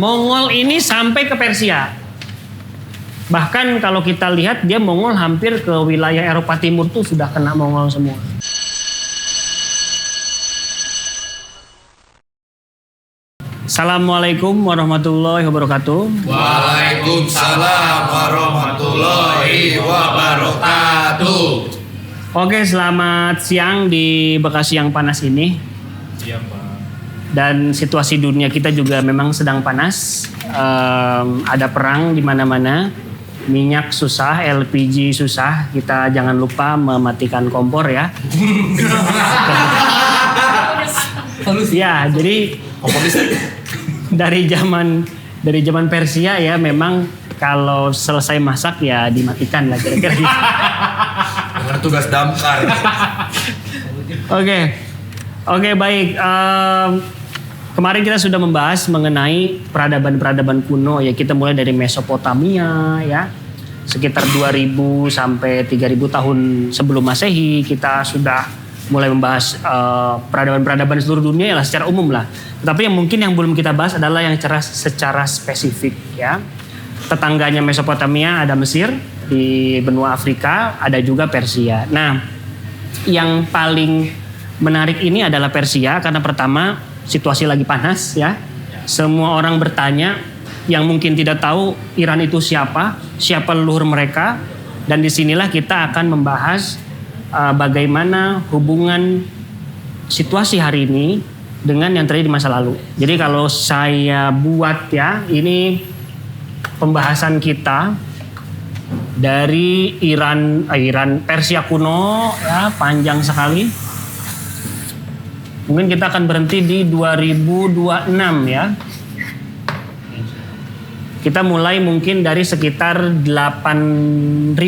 Mongol ini sampai ke Persia. Bahkan kalau kita lihat dia Mongol hampir ke wilayah Eropa Timur tuh sudah kena Mongol semua. Assalamualaikum warahmatullahi wabarakatuh. Waalaikumsalam warahmatullahi wabarakatuh. Oke, selamat siang di Bekasi yang panas ini. Iya, Pak. Dan situasi dunia kita juga memang sedang panas. Ada perang di mana-mana. Minyak susah, LPG susah. Kita jangan lupa mematikan kompor ya. Ya, jadi Kompor listrik. dari zaman Persia ya memang kalau selesai masak ya dimatikan lah kira-kira gitu. Dengan tugas damkar. Oke, baik. Kemarin kita sudah membahas mengenai peradaban-peradaban kuno ya. Kita mulai dari Mesopotamia ya. Sekitar 2000 sampai 3000 tahun sebelum Masehi kita sudah mulai membahas peradaban-peradaban seluruh dunia ya secara umum lah. Tetapi yang mungkin yang belum kita bahas adalah yang secara spesifik ya. Tetangganya Mesopotamia ada Mesir, di benua Afrika ada juga Persia. Nah, yang paling menarik ini adalah Persia karena pertama situasi lagi panas ya. Semua orang bertanya, yang mungkin tidak tahu Iran itu siapa leluhur mereka, dan disinilah kita akan membahas bagaimana hubungan situasi hari ini dengan yang terjadi di masa lalu. Jadi kalau saya buat ya, ini pembahasan kita dari Persia kuno ya, panjang sekali. Mungkin kita akan berhenti di 2026 ya. Kita mulai mungkin dari sekitar 8200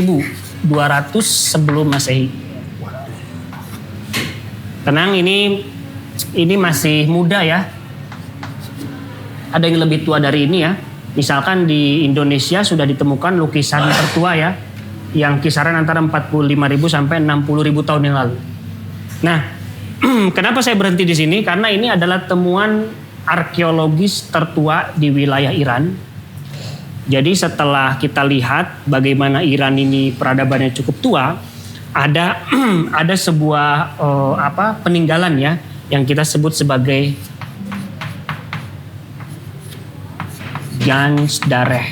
sebelum Masehi. Tenang, ini masih muda ya. Ada yang lebih tua dari ini ya. Misalkan di Indonesia sudah ditemukan lukisan tertua ya, yang kisaran antara 45.000 sampai 60.000 tahun yang lalu. Nah, kenapa saya berhenti di sini? Karena ini adalah temuan arkeologis tertua di wilayah Iran. Jadi setelah kita lihat bagaimana Iran ini peradabannya cukup tua, ada sebuah peninggalan ya yang kita sebut sebagai Gans Dareh.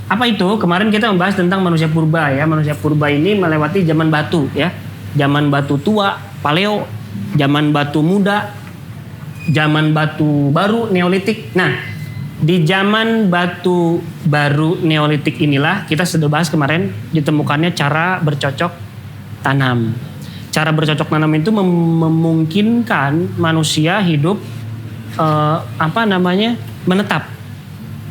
Apa itu? Kemarin kita membahas tentang manusia purba ya. Manusia purba ini melewati zaman batu ya. Zaman batu tua, paleo, zaman batu muda, zaman batu baru, neolitik. Nah, di zaman batu baru neolitik inilah kita sudah bahas kemarin ditemukannya cara bercocok tanam. Cara bercocok tanam itu memungkinkan manusia hidup menetap.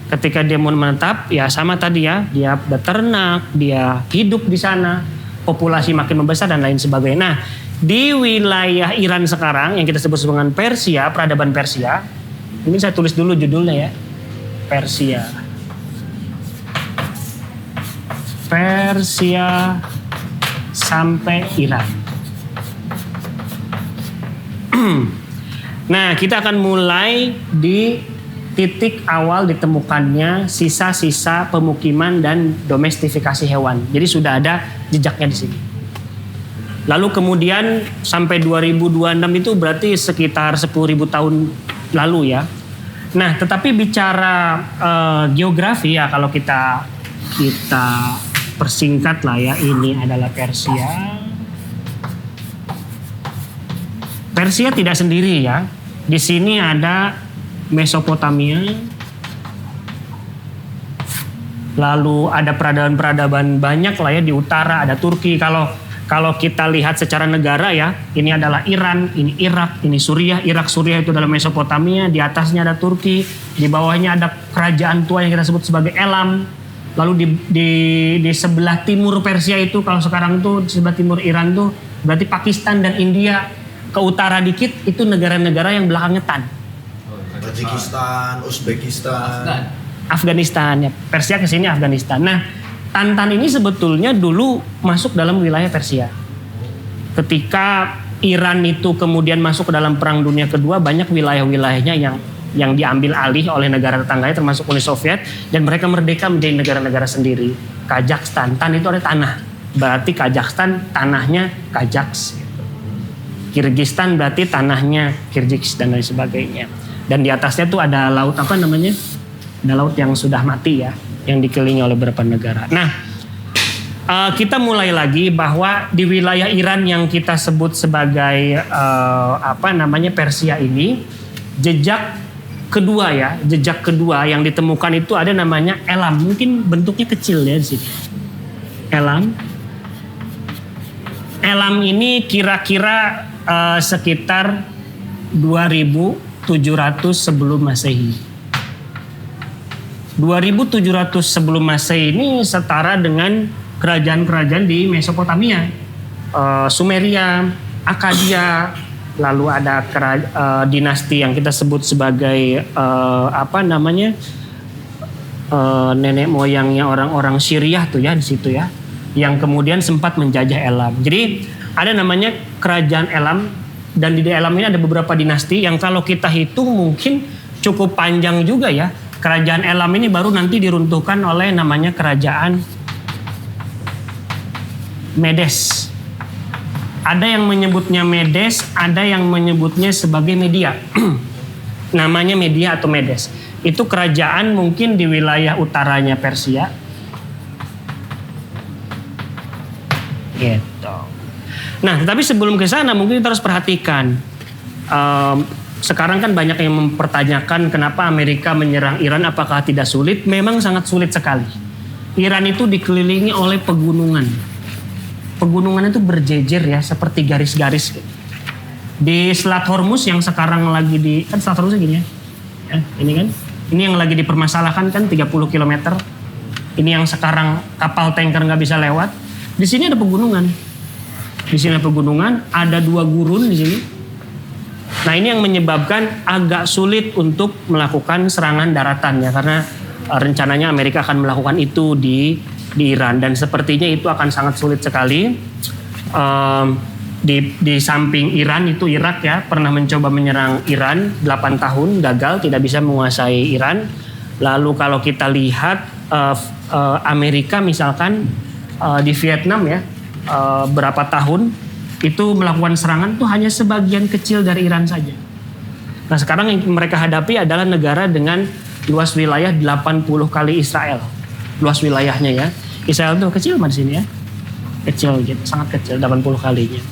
Ketika dia mau menetap ya sama tadi ya, dia beternak, dia hidup di sana, populasi makin membesar dan lain sebagainya. Nah, di wilayah Iran sekarang yang kita sebut dengan Persia, peradaban Persia. Ini saya tulis dulu judulnya ya. Persia sampai Iran. Nah, kita akan mulai di titik awal ditemukannya sisa-sisa pemukiman dan domestifikasi hewan. Jadi sudah ada jejaknya di sini. Lalu kemudian sampai 2026 itu berarti sekitar 10.000 tahun lalu ya. Nah, tetapi bicara geografi ya, kalau kita persingkat lah ya, ini adalah Persia. Persia tidak sendiri ya. Di sini ada Mesopotamia. Lalu ada peradaban-peradaban banyak lah ya di utara, ada Turki. Kalau kita lihat secara negara ya, ini adalah Iran, ini Irak, ini Suriah. Irak, Suriah itu adalah Mesopotamia, di atasnya ada Turki, di bawahnya ada kerajaan tua yang kita sebut sebagai Elam. Lalu di sebelah timur Persia itu, kalau sekarang tuh di sebelah timur Iran tuh berarti Pakistan dan India. Ke utara dikit itu negara-negara yang belakangnya Tan. Tajikistan, Uzbekistan, Afghanistan ya. Persia ke sini Afghanistan. Nah, Tantan ini sebetulnya dulu masuk dalam wilayah Persia. Ketika Iran itu kemudian masuk ke dalam Perang Dunia Kedua, banyak wilayah-wilayahnya yang yang diambil alih oleh negara tetangganya termasuk Uni Soviet, dan mereka merdeka menjadi negara-negara sendiri. Kazakhstan, tan itu ada tanah, berarti Kazakhstan tanahnya Kazaks. Kirgistan berarti tanahnya Kirgiz dan lain sebagainya. Dan di atasnya tuh ada laut apa namanya? Ada laut yang sudah mati ya, yang dikelilingi oleh beberapa negara. Nah, kita mulai lagi bahwa di wilayah Iran yang kita sebut sebagai Persia ini, jejak kedua yang ditemukan itu ada namanya elam. Mungkin bentuknya kecil ya di sini. Elam ini kira-kira sekitar 2700 sebelum Masehi. 2700 sebelum Masehi ini setara dengan kerajaan-kerajaan di Mesopotamia, Sumeria, Akkadia. Lalu ada dinasti yang kita sebut sebagai nenek moyangnya orang-orang Syriah tuh ya di situ ya, yang kemudian sempat menjajah Elam. Jadi ada namanya kerajaan Elam, dan di Elam ini ada beberapa dinasti yang kalau kita hitung mungkin cukup panjang juga ya. Kerajaan Elam ini baru nanti diruntuhkan oleh namanya kerajaan Medes. Ada yang menyebutnya Medes, ada yang menyebutnya sebagai Media. Namanya Media atau Medes. Itu kerajaan mungkin di wilayah utaranya Persia. Gitu. Nah, tapi sebelum ke sana mungkin kita harus perhatikan. Sekarang kan banyak yang mempertanyakan kenapa Amerika menyerang Iran, apakah tidak sulit? Memang sangat sulit sekali. Iran itu dikelilingi oleh pegunungan. Pegunungan itu berjejer ya, seperti garis-garis. Di Selat Hormuz yang sekarang lagi kan Selat Hormuz gini ya. Ini kan, ini yang lagi dipermasalahkan kan 30 km. Ini yang sekarang kapal tanker nggak bisa lewat. Di sini ada pegunungan. Di sini ada pegunungan, ada 2 gurun di sini. Nah, ini yang menyebabkan agak sulit untuk melakukan serangan daratan ya, karena rencananya Amerika akan melakukan itu di Iran, dan sepertinya itu akan sangat sulit sekali. Di samping Iran itu Irak ya, pernah mencoba menyerang Iran 8 tahun gagal, tidak bisa menguasai Iran. Lalu kalau kita lihat Amerika misalkan di Vietnam ya, berapa tahun itu melakukan serangan tuh hanya sebagian kecil dari Iran saja. Nah, sekarang yang mereka hadapi adalah negara dengan luas wilayah 80 kali Israel. Luas wilayahnya ya. Israel tuh kecil di sini ya. Kecil gitu, sangat kecil, 80 kalinya.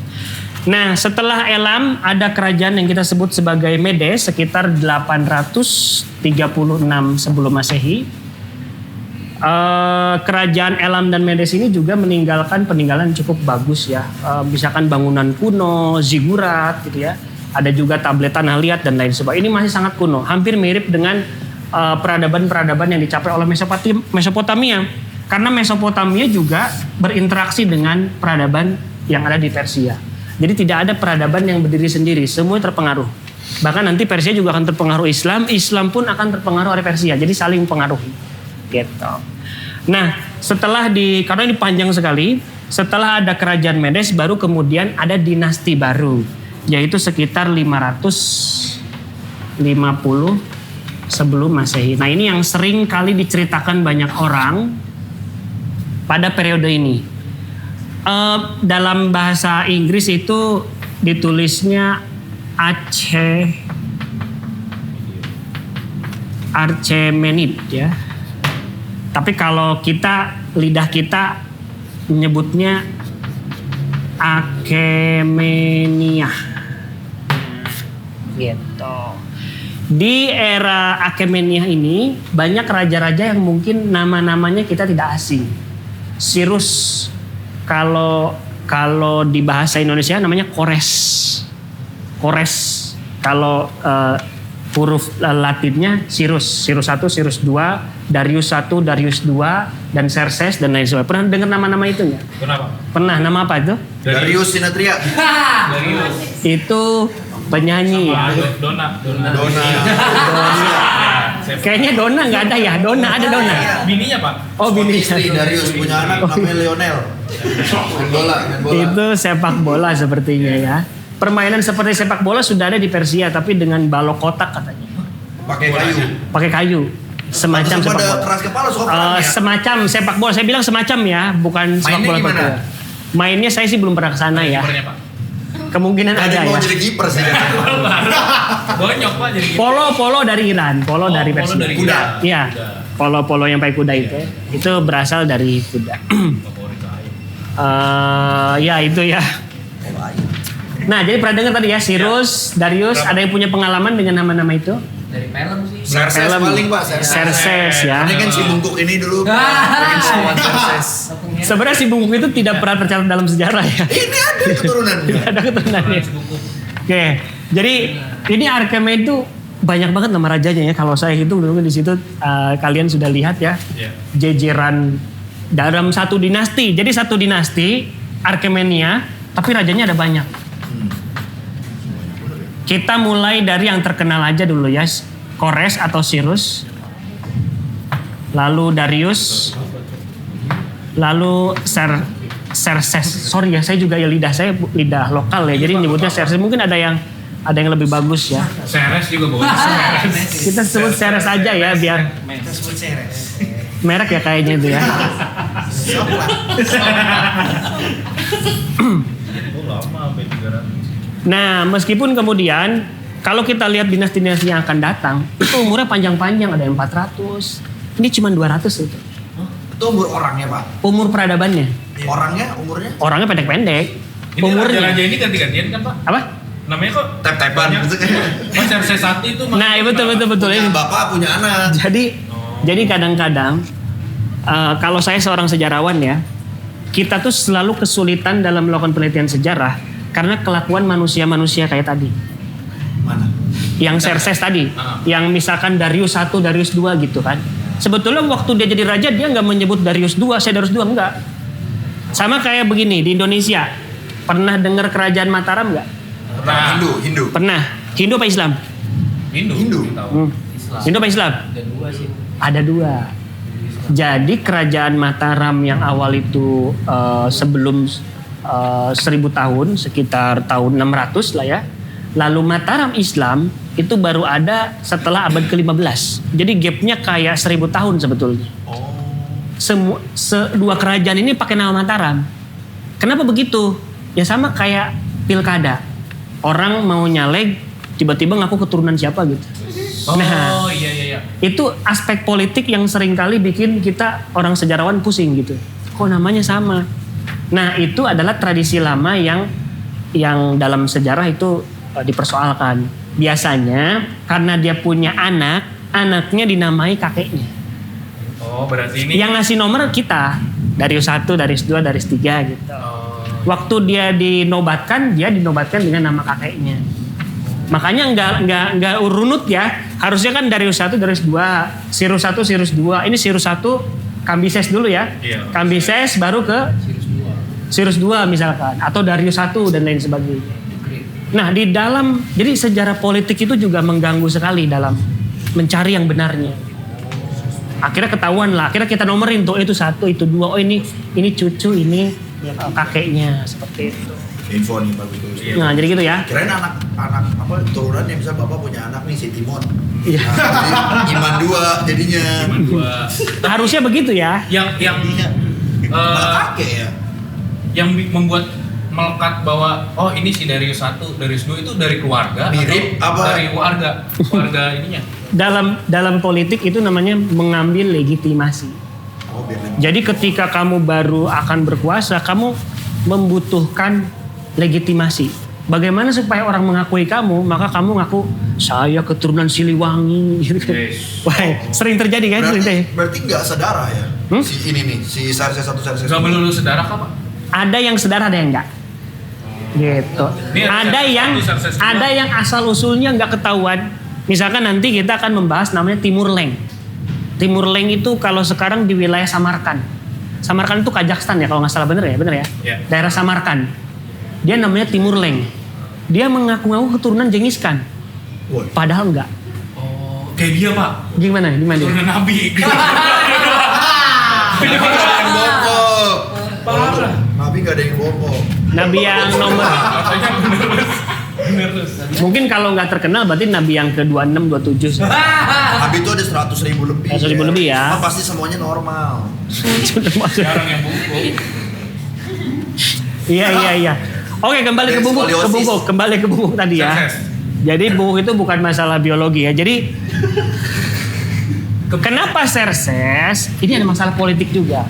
Nah, setelah Elam ada kerajaan yang kita sebut sebagai Medes sekitar 836 sebelum Masehi. Kerajaan Elam dan Medes ini juga meninggalkan peninggalan cukup bagus ya. Misalkan bangunan kuno, zigurat gitu ya. Ada juga tablet tanah liat dan lain sebagainya. Ini masih sangat kuno, hampir mirip dengan peradaban-peradaban yang dicapai oleh Mesopotamia. Karena Mesopotamia juga berinteraksi dengan peradaban yang ada di Persia. Jadi tidak ada peradaban yang berdiri sendiri, semua terpengaruh. Bahkan nanti Persia juga akan terpengaruh Islam, Islam pun akan terpengaruh oleh Persia. Jadi saling mempengaruhi. Gitu. Nah, karena ini panjang sekali, setelah ada kerajaan Medes baru kemudian ada dinasti baru, yaitu sekitar 550 sebelum Masehi. Nah, ini yang sering kali diceritakan banyak orang pada periode ini. Dalam bahasa Inggris itu ditulisnya Archemenid ya. Tapi kalau lidah kita menyebutnya Achaemeniah. Gitu. Di era Achaemeniah ini banyak raja-raja yang mungkin nama-namanya kita tidak asing. Cyrus, kalau di bahasa Indonesia namanya Kores. Kalau huruf Latinnya Cyrus 1, Cyrus 2, Darius 1, Darius 2, dan Xerxes dan lain sebagainya. Pernah dengar nama-nama itu nggak? Pernah. Nama apa itu? Darius Sinatria. Darius. Itu penyanyi ya. Dona. Kayaknya Dona nggak ada ya. Dona ada Dona. Bininya Pak. Oh, bini. Istri Darius punya anak namanya Lionel. Main bola. Itu sepak bola sepertinya ya. Permainan seperti sepak bola sudah ada di Persia, tapi dengan balok kotak katanya. Pakai kayu. Pakai kayu. Semacam Atau sepak pada bola. keras kepala suka perangnya. Semacam sepak bola. Saya bilang semacam ya, bukan sepak Mainnya bola gimana? betul. Mainnya saya sih belum pernah kesana ya. Kipernya, Pak. Kemungkinan Tadi ada mau ya. jadi kiper sih. Bonyok, Pak, jadi kiper. Polo dari Iran, polo dari polo Persia. dari Kuda. Iran. Iya. Polo yang pakai kuda itu berasal dari kuda. Favorit saya. Ya itu ya. Nah, jadi pernah dengar tadi ya, Cyrus, Darius, Berapa? ada yang punya pengalaman dengan nama-nama itu? Dari film sih. Serses Film. paling Pak, Serses ya. Ini kan si bungkuk ini dulu. Ah. Serses. Sebenarnya si bungkuk itu tidak pernah tercatat dalam sejarah ya. Ini ada keturunannya. Ada keturunannya. Buku. Oke, jadi ini Arkemen itu banyak banget nama rajanya ya. Kalau saya hitung dulu di situ kalian sudah lihat ya, Iya. jejeran dalam satu dinasti. Jadi satu dinasti Arkemenia, tapi rajanya ada banyak. Kita mulai dari yang terkenal aja dulu ya, Kores atau Cyrus, lalu Darius, lalu Serses. Sorry ya, saya juga ya lidah saya lidah lokal ya, jadi nyebutnya Serses. Mungkin ada yang lebih bagus ya. Seres juga boleh. Seres. Kita sebut Seres aja ya, biar Kita sebut Ceres. merek ya kayaknya itu ya. Nah, meskipun kemudian kalau kita lihat dinasti-dinasti yang akan datang, itu umurnya panjang-panjang, ada yang 400. Ini cuma 200 itu. Itu umur orangnya Pak. Umur peradabannya. Orangnya umurnya Orangnya pendek-pendek. Ini Umurnya. raja-raja ini ganti-gantian kan, Pak? Apa? Namanya kok tap-tapan banyak? gitu kan. Mas Serses satu itu Nah, iya, betul. Punya Ini. bapak, punya anak. Jadi kadang-kadang kalau saya seorang sejarawan ya, kita tuh selalu kesulitan dalam melakukan penelitian sejarah karena kelakuan manusia-manusia kayak tadi. Mana? Yang Serses tadi, yang misalkan Darius 1, Darius 2 gitu kan. Sebetulnya waktu dia jadi raja dia nggak menyebut Darius 2, saya Darius 2 enggak. Sama kayak begini di Indonesia. Pernah dengar kerajaan Mataram nggak? Nah, Hindu. Pernah. Hindu apa Islam? Hindu. Tahu. Hindu apa Islam? Ada dua sih. Ada dua. Jadi kerajaan Mataram yang awal itu sebelum 1000 tahun, sekitar tahun 600 lah ya. Lalu Mataram Islam itu baru ada setelah abad ke-15. Jadi gapnya kayak 1000 tahun sebetulnya. Dua kerajaan ini pakai nama Mataram. Kenapa begitu? Ya sama kayak pilkada. Orang mau nyalek, tiba-tiba ngaku keturunan siapa gitu. Nah, Iya. itu aspek politik yang seringkali bikin kita orang sejarawan pusing gitu. Kok namanya sama? Nah, itu adalah tradisi lama yang dalam sejarah itu dipersoalkan. Biasanya karena dia punya anak, anaknya dinamai kakeknya. Oh, berarti ini. Yang ngasih nomor kita, Darius 1, Darius 2, Darius 3 gitu. Waktu dia dinobatkan dengan nama kakeknya. Makanya nggak runut ya. Harusnya kan Darius 1, Darius 2, Cyrus 1, Cyrus 2. Ini Cyrus 1 Kambises dulu ya. Iya. Kambises baru ke Cyrus 2 misalkan, atau Darius 1 dan lain sebagainya. Nah, jadi sejarah politik itu juga mengganggu sekali dalam mencari yang benarnya. Akhirnya ketahuan lah, akhirnya kita nomorin tuh itu 1, itu 2, oh ini cucu, ini kakeknya, seperti itu. Info nih bagus. Nah, jadi gitu ya. Kirain anak apa turunannya bisa bapak punya anak nih si Timon. Iya. Nah, jadi Iman 2 jadinya. Harusnya begitu ya. Yang Malah kakek ya. yang membuat melekat bahwa oh ini si Darius 1, Darius 2 itu dari keluarga Mirip atau apa? dari keluarga ininya. Dalam politik itu namanya mengambil legitimasi. Oh, biar lebih. Jadi ketika kamu baru akan berkuasa, kamu membutuhkan legitimasi. Bagaimana supaya orang mengakui kamu, maka kamu ngaku saya keturunan Siliwangi gitu kan. Yes. Wah, sering terjadi kan? Berarti nggak sedarah ya? Hmm? Si ini nih, si Serses 1, Serses 2. Gak melulu sedarah kah, Pak? Ada yang sedara, ada yang enggak. Gitu. Ini Ada yang asal usulnya nggak ketahuan. Misalkan nanti kita akan membahas namanya Timur Leng. Timur Leng itu kalau sekarang di wilayah Samarkand. Samarkand itu Kazakhstan ya kalau nggak salah, bener ya? Iya. Daerah Samarkand. Dia namanya Timur Leng. Dia mengaku-ngaku keturunan Genghis Khan. Woi. Padahal enggak. Oh, kayak dia, Pak. Gimana dia? Keturunan Nabi. Parah. Nabi nggak ada yang bohong. Nabi yang nomor. Makanya bener terus. Mungkin kalau nggak terkenal berarti Nabi yang ke-26, 27. 100.000 lebih. 100.000 lebih ya. Cuma pasti semuanya normal. Jarang yang bungkuk. Iya. Oke, kembali ke bungkuk, kembali ke bungkuk tadi ya. Sukses. Jadi bungkuk itu bukan masalah biologi ya. Jadi kenapa Xerxes? Ini ada masalah politik juga.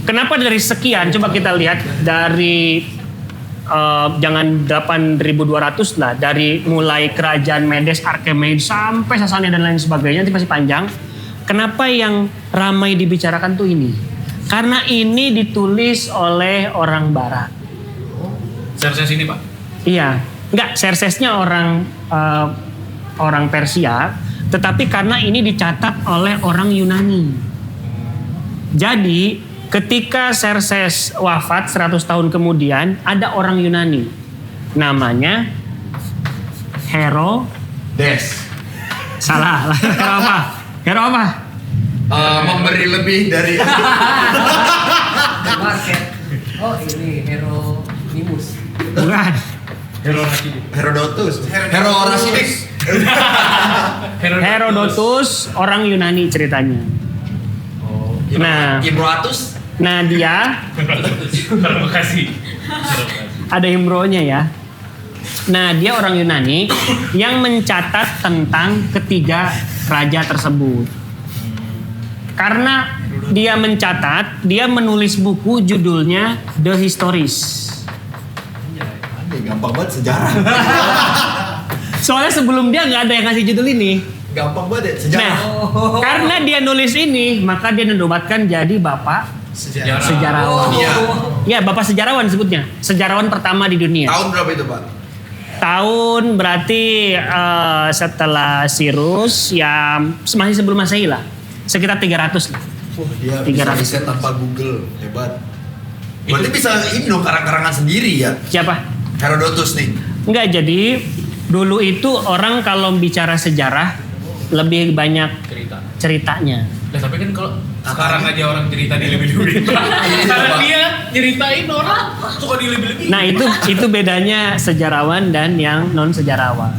Kenapa dari sekian? Coba kita lihat dari jangan 8.200 lah, dari mulai kerajaan Medes, Arkemeid sampai Sasania dan lain sebagainya, nanti masih panjang. Kenapa yang ramai dibicarakan tuh ini? Karena ini ditulis oleh orang Barat. Xerxes ini Pak. Iya, enggak, Xerxesnya orang Persia, tetapi karena ini dicatat oleh orang Yunani. Jadi ketika Xerxes wafat 100 tahun kemudian, ada orang Yunani namanya Des. Salah. Hero apa? Memberi lebih dari Market. Oh ini Hieronymus. Bukan. Herodotus. Herodotus orang Yunani ceritanya. Nah, Imroatus. Nah dia Terima kasih. ada Imronya ya. Nah dia orang Yunani yang mencatat tentang ketiga raja tersebut. Karena dia mencatat, dia menulis buku judulnya The Histories. Gampang banget sejarah. Soalnya sebelum dia nggak ada yang ngasih judul ini. Gampang banget Nah, sejarah. karena dia nulis ini, maka dia dinobatkan jadi bapak sejarawan. Iya. Ya, bapak sejarawan sebutnya. Sejarawan pertama di dunia. Tahun berapa itu, Pak? Tahun berarti setelah Cyrus, ya masih sebelum Masehi lah. Sekitar 300 lah. Dia 300. bisa riset tanpa Google. Hebat. Berarti bisa ini dong karang-karangan sendiri ya. Siapa? Herodotus nih. Enggak, jadi dulu itu orang kalau bicara sejarah lebih banyak ceritanya. Nah, tapi kan kalau sekarang aja orang cerita dilebih-lebihin. Karena dia nyeritain orang suka dilebih-lebihin. Nah, itu bedanya sejarawan dan yang non sejarawan.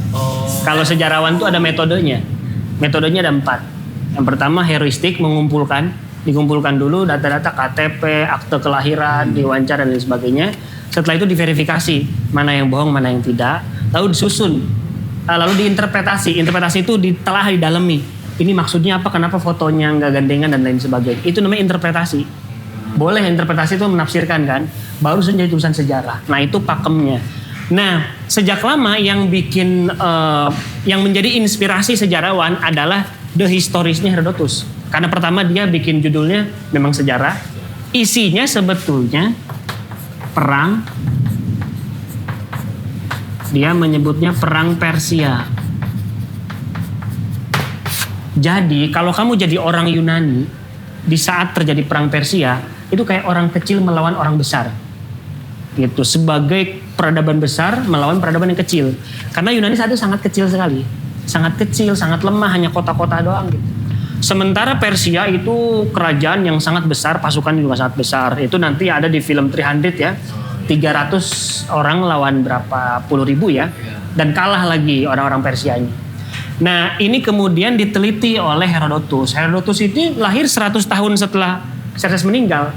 Kalau sejarawan tuh ada metodenya. Metodenya ada 4. Yang pertama heuristik, dikumpulkan dulu data-data KTP, akte kelahiran, diwawancara dan lain sebagainya. Setelah itu diverifikasi mana yang bohong, mana yang tidak. Lalu disusun, lalu diinterpretasi. Interpretasi itu ditelah, didalami. Ini maksudnya apa? Kenapa fotonya nggak gandengan dan lain sebagainya. Itu namanya interpretasi. Boleh interpretasi itu menafsirkan kan? Baru jadi tulisan sejarah. Nah itu pakemnya. Nah sejak lama yang bikin, yang menjadi inspirasi sejarawan adalah The Histories-nya Herodotus. Karena pertama dia bikin judulnya memang sejarah. Isinya sebetulnya perang. Dia menyebutnya perang Persia. Jadi kalau kamu jadi orang Yunani di saat terjadi perang Persia, itu kayak orang kecil melawan orang besar. Gitu, sebagai peradaban besar melawan peradaban yang kecil. Karena Yunani saat itu sangat kecil sekali. Sangat kecil, sangat lemah, hanya kota-kota doang gitu. Sementara Persia itu kerajaan yang sangat besar, pasukan juga sangat besar. Itu nanti ada di film 300 ya. 300 orang lawan berapa puluh ribu ya. Dan kalah lagi orang-orang Persia ini. Nah ini kemudian diteliti oleh Herodotus. Herodotus ini lahir 100 tahun setelah Xerxes meninggal.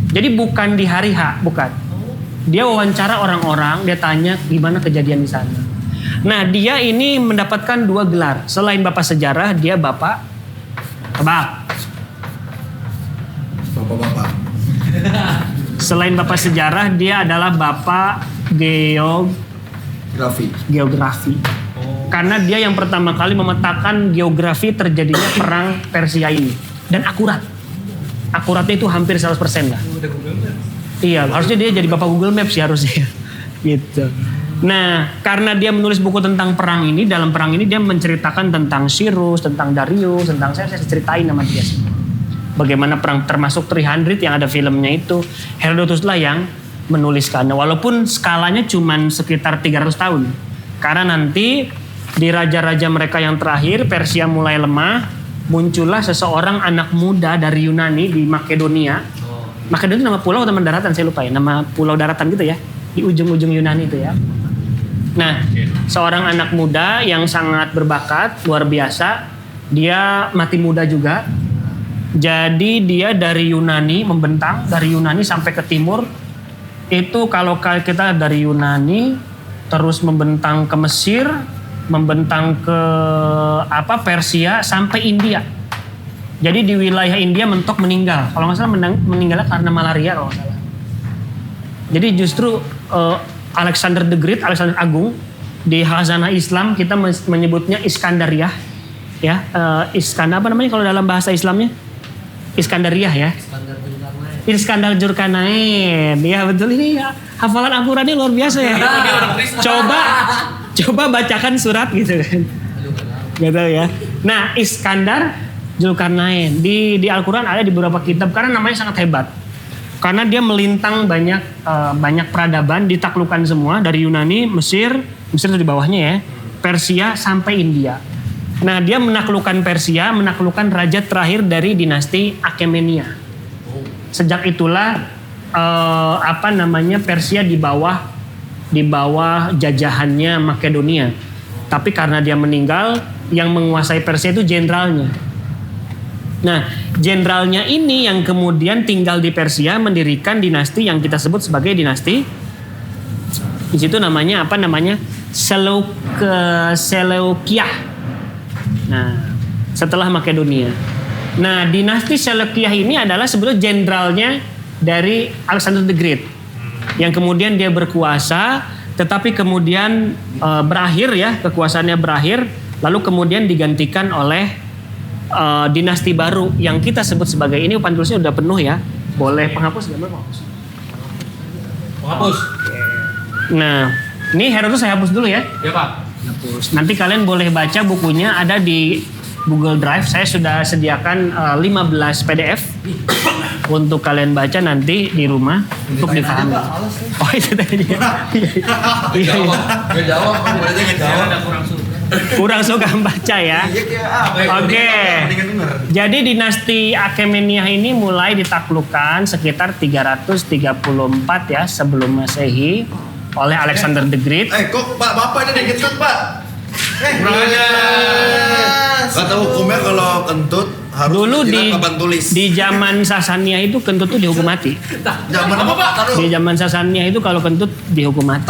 Jadi bukan di hari H, bukan. Dia wawancara orang-orang, dia tanya gimana kejadian di sana. Nah dia ini mendapatkan 2 gelar. Selain bapak sejarah, dia bapak Bapak-bapak. Selain bapak sejarah, dia adalah bapak geografi. Karena dia yang pertama kali memetakan geografi terjadinya perang Persia ini. Dan akurat. Akuratnya itu hampir 100% lah. Iya, harusnya dia jadi bapak Google Maps sih harusnya. Gitu. Nah, karena dia menulis buku tentang perang ini, dalam perang ini dia menceritakan tentang Cyrus, tentang Darius, tentang saya ceritain sama dia semua. Bagaimana perang, termasuk 300 yang ada filmnya itu, Herodotus lah yang menuliskannya. Walaupun skalanya cuma sekitar 300 tahun. Karena nanti di raja-raja mereka yang terakhir, Persia mulai lemah, muncullah seseorang anak muda dari Yunani di Makedonia. Makedonia itu nama pulau atau nama daratan, saya lupa ya. Nama pulau daratan gitu ya, di ujung-ujung Yunani itu ya. Nah, seorang anak muda yang sangat berbakat, luar biasa, Dia mati muda juga. Jadi dia dari Yunani membentang, dari Yunani sampai ke timur. Itu kalau kita dari Yunani terus membentang ke Mesir, membentang ke Persia sampai India. Jadi di wilayah India mentok meninggal. Kalau nggak salah meninggalnya karena malaria kalau nggak salah. Jadi justru Alexander the Great, Alexander Agung, di khazanah Islam kita menyebutnya Iskandariah, ya. Iskandar apa namanya kalau dalam bahasa Islamnya? Iskandariah ya. Iskandar Dzulkarnain. Ya betul, ini hafalan Al-Qur'annya luar biasa ya. Coba bacakan surat gitu kan. Gitu ya. Nah, Iskandar Dzulkarnain di Al-Qur'an ada di beberapa kitab karena namanya sangat hebat. Karena dia melintang banyak peradaban, ditaklukkan semua dari Yunani, Mesir itu di bawahnya ya, Persia sampai India. Nah, dia menaklukkan Persia, menaklukkan raja terakhir dari dinasti Achaemenida. Sejak itulah Persia di bawah jajahannya Makedonia. Tapi karena dia meninggal, yang menguasai Persia itu jenderalnya. Nah, jenderalnya ini yang kemudian tinggal di Persia mendirikan dinasti yang kita sebut sebagai dinasti. Di situ namanya Seleukia. Nah, setelah Makedonia. Nah, dinasti Seleukia ini adalah sebetulnya jenderalnya dari Alexander the Great. Yang kemudian dia berkuasa, tetapi kemudian berakhir ya, kekuasaannya berakhir, lalu kemudian digantikan oleh dinasti baru yang kita sebut sebagai, ini papan tulisnya udah penuh ya. Boleh penghapus nggak? Penghapus. Nah, ini Herodotus saya hapus dulu ya. Ya Pak. Hapus. Nanti kalian boleh baca bukunya, ada di Google Drive. Saya sudah sediakan 15 PDF untuk kalian baca nanti di rumah untuk dipahami. Oh itu tadi. Iya. Gak jawab, berarti gak jawab. Kurang suka membaca ya. Oke. Jadi dinasti Achaemenida ini mulai ditaklukkan sekitar 334 ya sebelum Masehi oleh Alexander the Great. Kok Pak Bapak ini kentut Pak? Kurang aja. Kata hukumnya kalau kentut harus Dulu papan tulis. di zaman Sasania itu kentut tuh dihukum mati. Zaman apa Pak? Di zaman Sasania itu kalau kentut dihukum mati.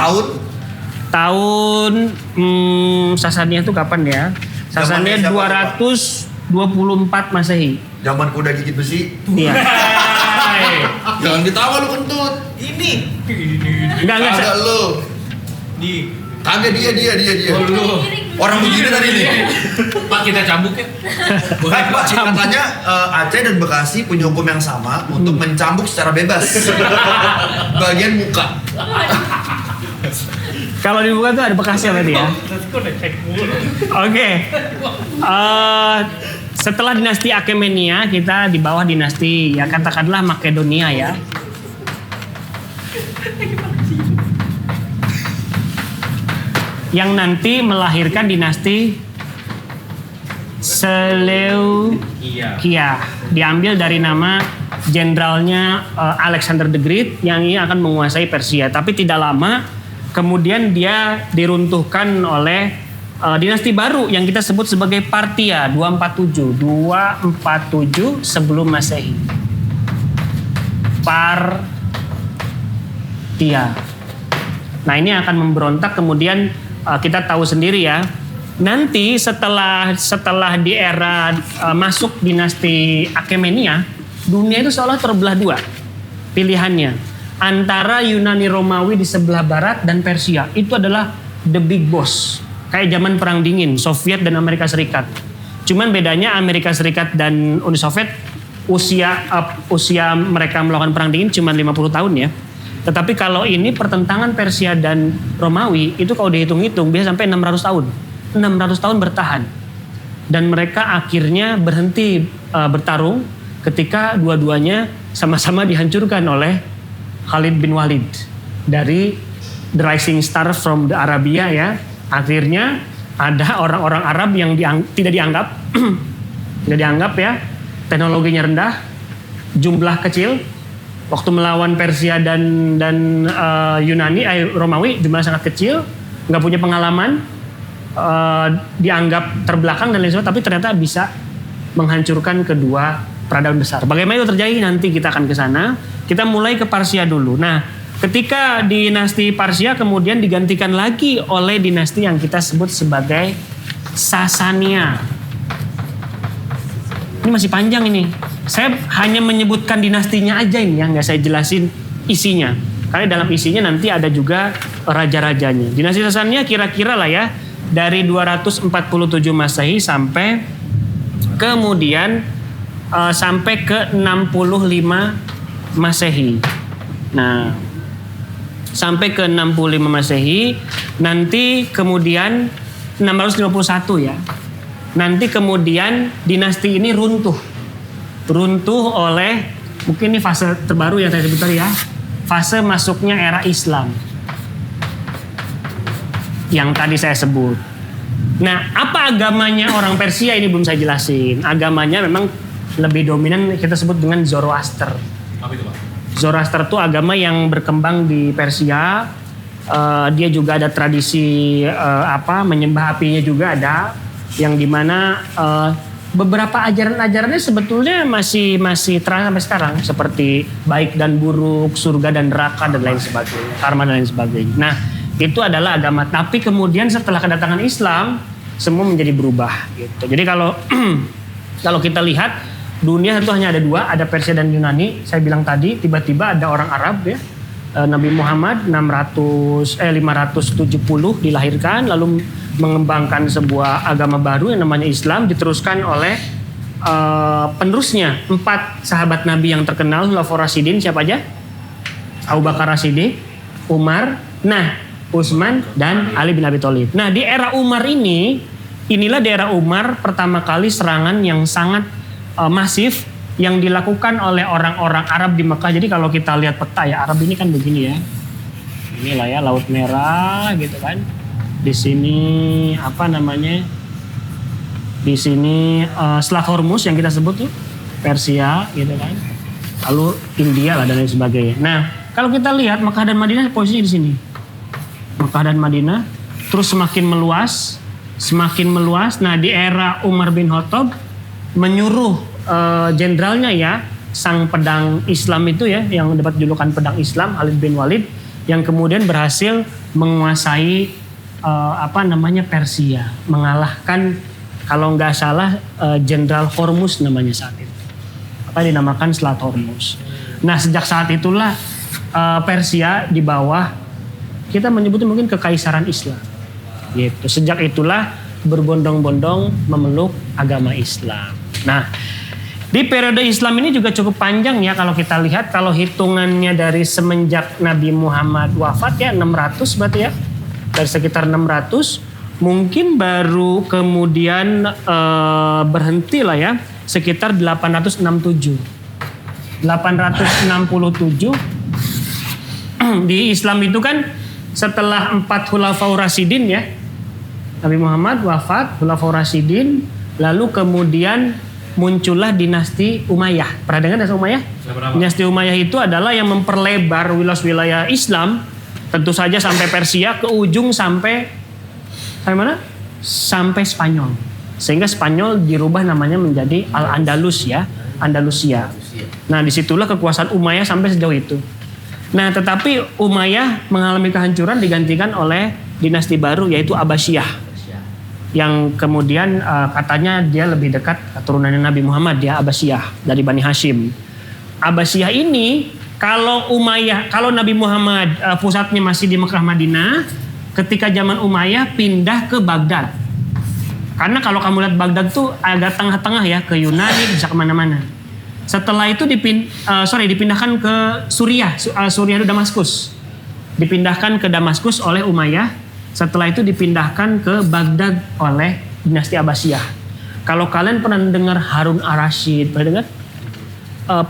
Tahun Sasania itu kapan ya? Sasania 224 Masehi. Zaman kuda gigit besi. Iya. Jangan ditawa lu kentut. Ini. Enggak. Kagak lu. Kagak dia. Oh, lu. Orang begini tadi nih. Pak kita cambuk ya. Pak, katanya Aceh dan Bekasi punya hukum yang sama untuk mencambuk secara bebas. Bagian muka. Kalau di buku itu ada Bekasi berarti ya. Oke. Setelah dinasti Achaemenida kita di bawah dinasti ya katakanlah Makedonia ya. Yang nanti melahirkan dinasti Seleukia. Diambil dari nama jenderalnya Alexander the Great yang ini akan menguasai Persia. Tapi tidak lama kemudian dia diruntuhkan oleh dinasti baru yang kita sebut sebagai Parthia 247 sebelum Masehi. Parthia. Nah, ini akan memberontak kemudian kita tahu sendiri ya. Nanti setelah di era masuk dinasti Achaemenida, dunia itu seolah terbelah dua pilihannya. Antara Yunani Romawi di sebelah barat dan Persia. Itu adalah the big boss. Kayak zaman Perang Dingin, Soviet dan Amerika Serikat. Cuman bedanya Amerika Serikat dan Uni Soviet usia mereka melakukan Perang Dingin cuma 50 tahun ya. Tetapi kalau ini pertentangan Persia dan Romawi itu kalau dihitung-hitung bisa sampai 600 tahun. 600 tahun bertahan. Dan mereka akhirnya berhenti bertarung ketika dua-duanya sama-sama dihancurkan oleh Khalid bin Walid dari the rising star from the Arabia ya. Akhirnya ada orang-orang Arab yang tidak dianggap tidak dianggap ya, teknologinya rendah, jumlah kecil. Waktu melawan Persia dan Romawi jumlah sangat kecil, nggak punya pengalaman. dianggap terbelakang dan lain sebagainya, tapi ternyata bisa menghancurkan kedua peradaban besar. Bagaimana itu terjadi nanti kita akan ke sana. Kita mulai ke Parsia dulu. Nah, ketika dinasti Parsia kemudian digantikan lagi oleh dinasti yang kita sebut sebagai Sasania. Ini masih panjang ini. Saya hanya menyebutkan dinastinya aja ini ya, nggak saya jelasin isinya. Karena dalam isinya nanti ada juga raja-rajanya. Dinasti Sasania kira-kira lah ya, dari 247 Masehi sampai kemudian sampai ke 65 Masehi. Nah, sampai ke 65 Masehi, nanti kemudian 651 ya. Nanti kemudian dinasti ini runtuh. Runtuh oleh, mungkin ini fase terbaru yang saya sebut tadi ya. Fase masuknya era Islam. Yang tadi saya sebut. Nah, apa agamanya orang Persia ini belum saya jelasin. Agamanya memang lebih dominan kita sebut dengan Zoroaster. Apa itu, Pak? Zoroaster itu agama yang berkembang di Persia. Dia juga ada tradisi menyembah apinya juga ada, yang dimana beberapa ajaran-ajarannya sebetulnya masih terasa sampai sekarang, seperti baik dan buruk, surga dan neraka dan lain sebagainya, karma dan lain sebagainya. Nah, itu adalah agama. Tapi kemudian setelah kedatangan Islam, semua menjadi berubah. Gitu. Jadi kalau kalau kita lihat dunia itu hanya ada dua, ada Persia dan Yunani. Saya bilang tadi, tiba-tiba ada orang Arab ya. Nabi Muhammad 570 dilahirkan, lalu mengembangkan sebuah agama baru yang namanya Islam, diteruskan oleh penerusnya 4 sahabat Nabi yang terkenal, Khulafaur Rasyidin. Siapa aja? Abu Bakar As-Siddiq, Umar, Utsman dan Ali bin Abi Thalib. Nah, di era Umar inilah daerah Umar pertama kali serangan yang sangat masif yang dilakukan oleh orang-orang Arab di Mekah. Jadi kalau kita lihat peta ya, Arab ini kan begini ya. Inilah ya, Laut Merah gitu kan. Di sini Di sini Selat Hormuz yang kita sebut tuh, Persia gitu kan. Lalu India lah dan lain sebagainya. Nah, kalau kita lihat Mekah dan Madinah posisinya di sini. Mekah dan Madinah terus semakin meluas. Nah, di era Umar bin Khattab menyuruh jenderalnya ya, sang pedang Islam itu ya, yang dapat julukan pedang Islam, Khalid bin Walid, yang kemudian berhasil menguasai Persia, mengalahkan kalau nggak salah Jenderal Hormuz namanya saat itu, dinamakan Selat Hormuz. Nah, sejak saat itulah Persia di bawah, kita menyebutnya mungkin kekaisaran Islam. Gitu. Sejak itulah berbondong-bondong memeluk agama Islam. Nah, di periode Islam ini juga cukup panjang ya kalau kita lihat, kalau hitungannya dari semenjak Nabi Muhammad wafat ya 600 berarti ya. Dari sekitar 600 mungkin baru kemudian berhenti lah ya sekitar 867. 867 di Islam itu kan setelah 4 Khulafaur Rasyidin ya. Nabi Muhammad wafat, Khulafaur Rasyidin, lalu kemudian muncullah dinasti Umayyah. Pernah dengar dinasti Umayyah? Dinasti Umayyah itu adalah yang memperlebar wilayah Islam, tentu saja sampai Persia, ke ujung sampai mana? Sampai Spanyol. Sehingga Spanyol dirubah namanya menjadi Al-Andalus ya, Andalusia. Nah, disitulah kekuasaan Umayyah sampai sejauh itu. Nah, tetapi Umayyah mengalami kehancuran, digantikan oleh dinasti baru yaitu Abbasiyah. Yang kemudian katanya dia lebih dekat keturunannya Nabi Muhammad ya, Abbasiyah dari Bani Hashim. Abbasiyah ini kalau Nabi Muhammad pusatnya masih di Mekah Madinah, ketika zaman Umayyah pindah ke Baghdad. Karena kalau kamu lihat Baghdad tuh agak tengah-tengah ya, ke Yunani bisa kemana-mana. Setelah itu dipindahkan ke Suriah itu Damaskus. Dipindahkan ke Damaskus oleh Umayyah. Setelah itu dipindahkan ke Baghdad oleh dinasti Abbasiyah. Kalau kalian pernah dengar Harun ar-Rasyid, pernah dengar?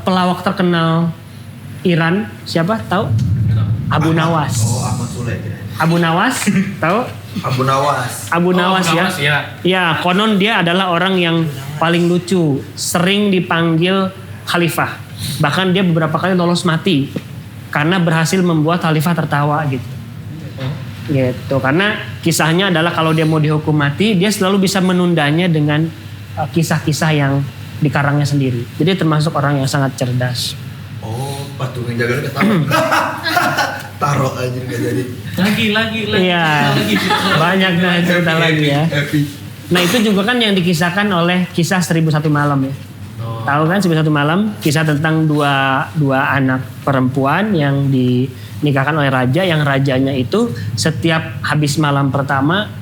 Pelawak terkenal Iran, siapa? Tahu? Abu Nawas. Oh, Ahmad Sule. Abu Nawas, tahu? Abu Nawas ya. Ya, konon dia adalah orang yang paling lucu, sering dipanggil khalifah. Bahkan dia beberapa kali lolos mati karena berhasil membuat khalifah tertawa gitu. Gitu. Karena kisahnya adalah kalau dia mau dihukum mati, dia selalu bisa menundanya dengan kisah-kisah yang dikarangnya sendiri. Jadi termasuk orang yang sangat cerdas. Oh, patung yang jaga ketawa. Taruh aja nggak jadi. Lagi. Iya. Banyak cerita lagi ya. Happy. Nah itu juga kan yang dikisahkan oleh kisah 1001 malam ya. Tahu kan 1001 malam, kisah tentang dua anak perempuan yang dinikahkan oleh raja, yang rajanya itu setiap habis malam pertama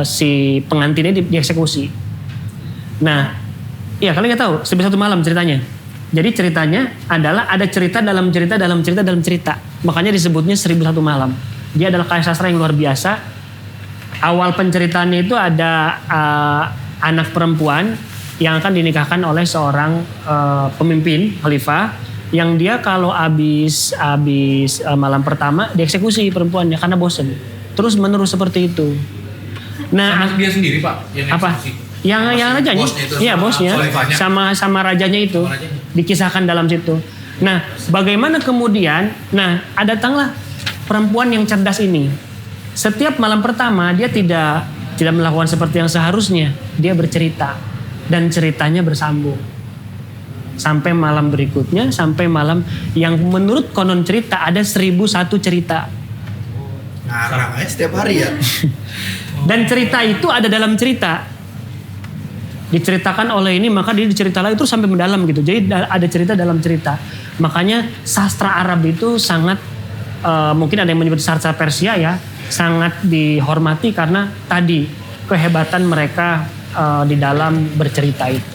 si pengantinnya dieksekusi. Nah, iya kalian nggak tahu 1001 malam ceritanya. Jadi ceritanya adalah ada cerita dalam cerita dalam cerita dalam cerita. Makanya disebutnya 1001 malam. Dia adalah karya sastra yang luar biasa. Awal penceritaannya itu ada anak perempuan yang akan dinikahkan oleh seorang pemimpin khalifah, yang dia kalau habis malam pertama dieksekusi perempuannya karena bosen. Terus menerus seperti itu. Nah, Sama dia sendiri Pak yang apa? eksekusi. Yang rajanya, bosnya itu, iya bosnya, khalifahnya. sama rajanya itu Sama rajanya. dikisahkan dalam situ. Nah, bagaimana kemudian? Nah, datanglah perempuan yang cerdas ini. Setiap malam pertama dia tidak melakukan seperti yang seharusnya. Dia bercerita dan ceritanya bersambung sampai malam berikutnya, sampai malam yang menurut konon cerita ada 1001 cerita. Ngarang aja setiap hari ya. Dan cerita itu ada dalam cerita. Diceritakan oleh ini, maka dia dicerita lagi terus sampai mendalam gitu. Jadi ada cerita dalam cerita. Makanya sastra Arab itu sangat mungkin ada yang menyebut sastra Persia ya, sangat dihormati karena tadi kehebatan mereka di dalam bercerita itu.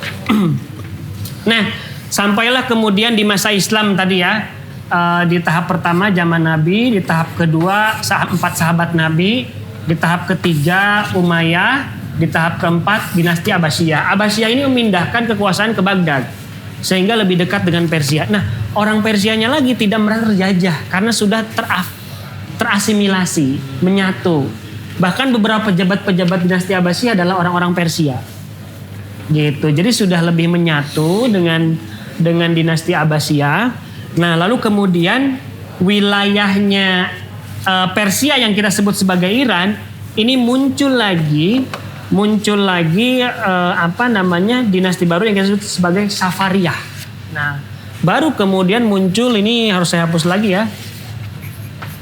Nah, sampailah kemudian di masa Islam tadi ya, di tahap pertama zaman Nabi, di tahap kedua 4 sahabat Nabi, di tahap ketiga Umayyah, di tahap keempat dinasti Abbasiyah. Abbasiyah ini memindahkan kekuasaan ke Baghdad sehingga lebih dekat dengan Persia. Nah, orang Persianya lagi tidak merasa terjajah karena sudah terasimilasi, menyatu. Bahkan beberapa pejabat-pejabat dinasti Abbasiyah adalah orang-orang Persia. Gitu. Jadi sudah lebih menyatu dengan dinasti Abbasiyah. Nah, lalu kemudian wilayahnya Persia yang kita sebut sebagai Iran ini muncul lagi dinasti baru yang kita sebut sebagai Safariyah. Nah, baru kemudian muncul, ini harus saya hapus lagi ya,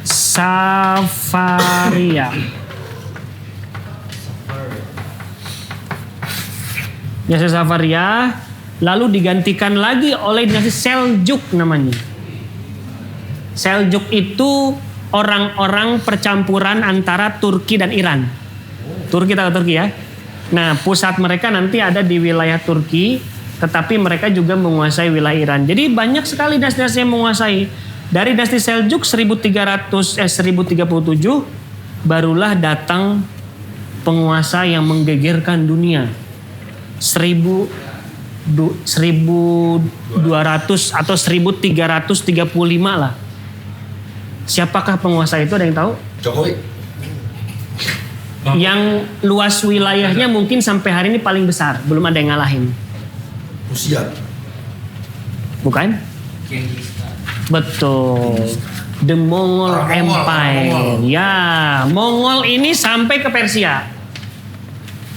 Safariyah. Dinasti Safariyah lalu digantikan lagi oleh dinasti Seljuk namanya. Seljuk itu orang-orang percampuran antara Turki dan Iran. Turki tahu Turki ya. Nah, pusat mereka nanti ada di wilayah Turki, tetapi mereka juga menguasai wilayah Iran. Jadi banyak sekali dinasti-dinasti yang menguasai. Dari dinasti Seljuk 1037 barulah datang penguasa yang menggegerkan dunia. 1200 atau 1335 lah. Siapakah penguasa itu, ada yang tahu? Jokowi. Yang luas wilayahnya mungkin sampai hari ini paling besar, belum ada yang ngalahin. Rusia. Bukan? Genghis Khan. Betul. The Mongol Orang Mongol, Empire. orang Mongol. Ya, Mongol ini sampai ke Persia.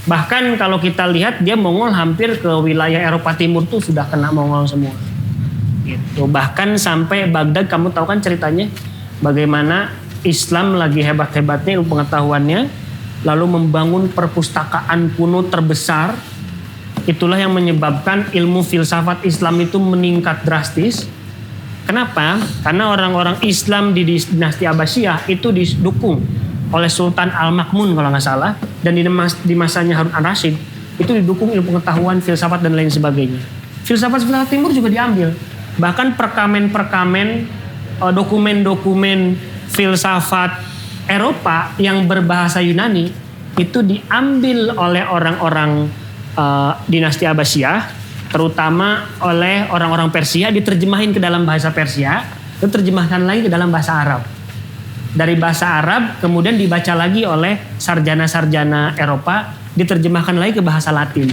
Bahkan kalau kita lihat dia Mongol hampir ke wilayah Eropa Timur tuh sudah kena Mongol semua. Gitu. Bahkan sampai Baghdad, kamu tahu kan ceritanya bagaimana Islam lagi hebat-hebatnya ilmu pengetahuannya, lalu membangun perpustakaan kuno terbesar. Itulah yang menyebabkan ilmu filsafat Islam itu meningkat drastis. Kenapa? Karena orang-orang Islam di dinasti Abbasiyah itu didukung oleh Sultan Al-Ma'mun kalau nggak salah, dan di masanya Harun al-Rasyid itu didukung ilmu pengetahuan, filsafat dan lain sebagainya. Filsafat Timur juga diambil. Bahkan perkamen-perkamen, dokumen-dokumen filsafat Eropa yang berbahasa Yunani itu diambil oleh orang-orang dinasti Abbasiyah, terutama oleh orang-orang Persia, diterjemahin ke dalam bahasa Persia, diterjemahkan lagi ke dalam bahasa Arab. Dari bahasa Arab kemudian dibaca lagi oleh sarjana-sarjana Eropa, diterjemahkan lagi ke bahasa Latin.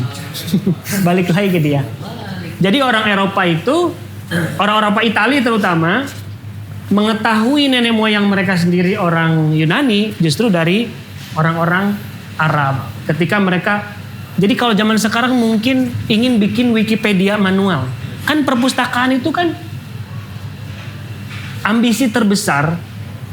Balik lagi ke dia. Jadi orang Eropa itu, orang Eropa Italia terutama, mengetahui nenek moyang mereka sendiri orang Yunani justru dari orang-orang Arab. Ketika mereka, jadi kalau zaman sekarang mungkin ingin bikin Wikipedia manual. Kan perpustakaan itu kan ambisi terbesar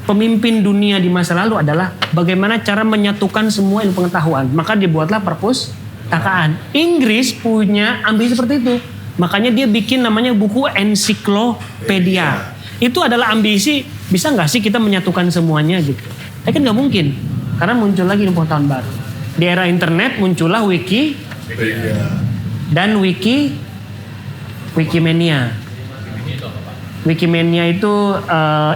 pemimpin dunia di masa lalu adalah bagaimana cara menyatukan semua ilmu pengetahuan. Maka dibuatlah perpustakaan. Inggris punya ambisi seperti itu. Makanya dia bikin namanya buku ensiklopedia. Itu adalah ambisi, bisa nggak sih kita menyatukan semuanya gitu. Tapi kan nggak mungkin. Karena muncul lagi ilmu pengetahuan baru. Di era internet muncullah dan Wikimania. Wikimania itu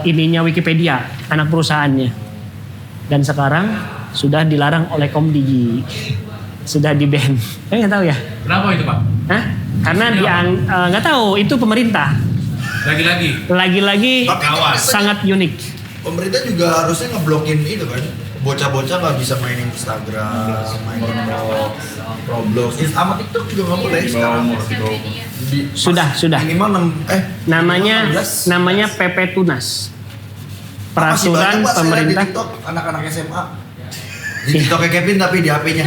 ininya Wikipedia, anak perusahaannya. Dan sekarang sudah dilarang oleh Komdigi. Sudah di-ban. Nggak tahu ya? Kenapa itu Pak? Hah? Karena dia nggak tahu, itu pemerintah. Lagi-lagi Tapi sangat unik. pemerintah juga harusnya ngeblokin itu kan. Bocah-bocah nggak bisa mainin Instagram, mainin Roblox, sama TikTok juga nggak boleh sekarang. Sudah. Minimal Namanya PP Tunas. Masih Peraturan banyak, Pak, saya pemerintah. di TikTok anak-anak SMA. Di TikToknya Kevin tapi di HP-nya.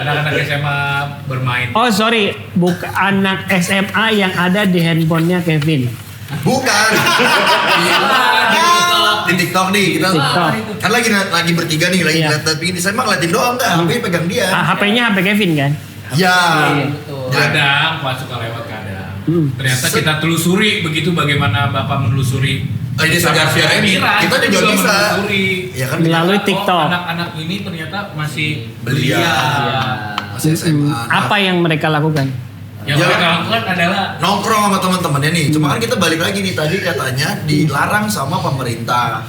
Anak-anak SMA bermain. Oh sorry, bukan anak SMA yang ada di handphonenya Kevin. Bukan. Di TikTok nih kita TikTok. kan lagi bertiga nih lagi Iya. lihat begini. Saya mah ngeliatin doang kan, HP pegang dia. HP-nya HP Kevin kan? Ya. Betul. Kadang Pak suka lewat kadang. Ternyata Se- kita telusuri begitu bagaimana Bapak menelusuri. Ini sejarah ini kita juga bisa. menelusuri. Ya kan Melalui Oh, TikTok. anak-anak ini ternyata masih Belia. belia. masih SMA. Apa yang mereka lakukan? Yang Ya. mereka lakukan adalah Nongkrong sama teman-temannya nih. Cuma kan kita balik lagi nih tadi katanya dilarang sama pemerintah.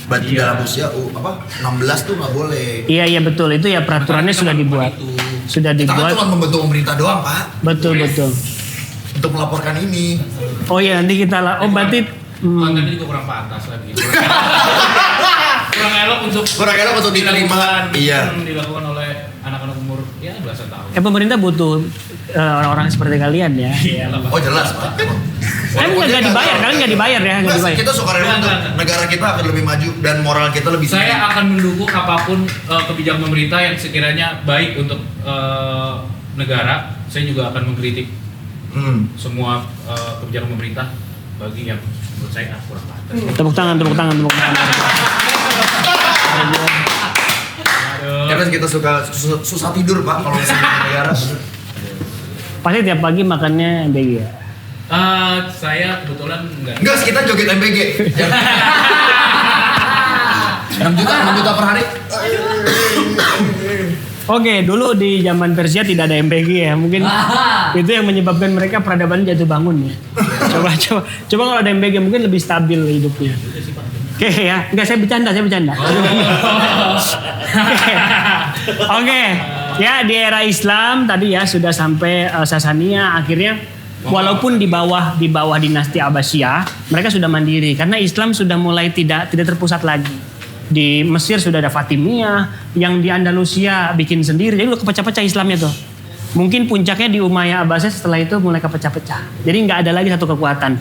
Berarti Iya. dalam usia 16 tuh nggak boleh. Iya betul, itu ya peraturannya sudah dibuat. Sudah Kita kan dibuat. cuma membantu pemerintah doang Pak Betul. untuk melaporkan ini. Oh iya nanti kita lah. Oh berarti kontennya juga kurang pantas lagi. Kurang elok untuk Kurang elok untuk diterima. Iya. dilakukan oleh anak-anak umur ya belasan tahun. pemerintah butuh orang-orang seperti kalian ya. Iya lah, Pak. Oh jelas Pak. Kan nggak dibayar, kalian nggak dibayar ya, nggak dibayar. Kita suka rela untuk Enggak. negara kita akan lebih maju dan moral kita lebih tinggi. Saya akan mendukung apapun kebijakan pemerintah yang sekiranya baik untuk negara. Saya juga akan mengkritik semua kebijakan pemerintah bagi yang menurut saya kurang pantas. Tepuk tangan. Aduh. Karena kita susah tidur Pak kalau misalnya di negara. Pasti tiap pagi makannya MBG ya. Saya kebetulan enggak. Enggak, kita joget MBG. 6 juta per hari. Oke, dulu di zaman Persia tidak ada MBG ya. Mungkin itu yang menyebabkan mereka peradaban jatuh bangun ya. Coba kalau ada MBG mungkin lebih stabil hidupnya. Oke ya, enggak saya bercanda. Oke. Ya di era Islam tadi ya sudah sampai Sasania akhirnya walaupun di bawah dinasti Abbasiyah mereka sudah mandiri karena Islam sudah mulai tidak terpusat lagi. Di Mesir sudah ada Fatimiyah, yang di Andalusia bikin sendiri. Jadi udah kepecah-pecah Islamnya tuh. Mungkin puncaknya di Umayyah Abbasiyah setelah itu mulai kepecah-pecah. Jadi nggak ada lagi satu kekuatan.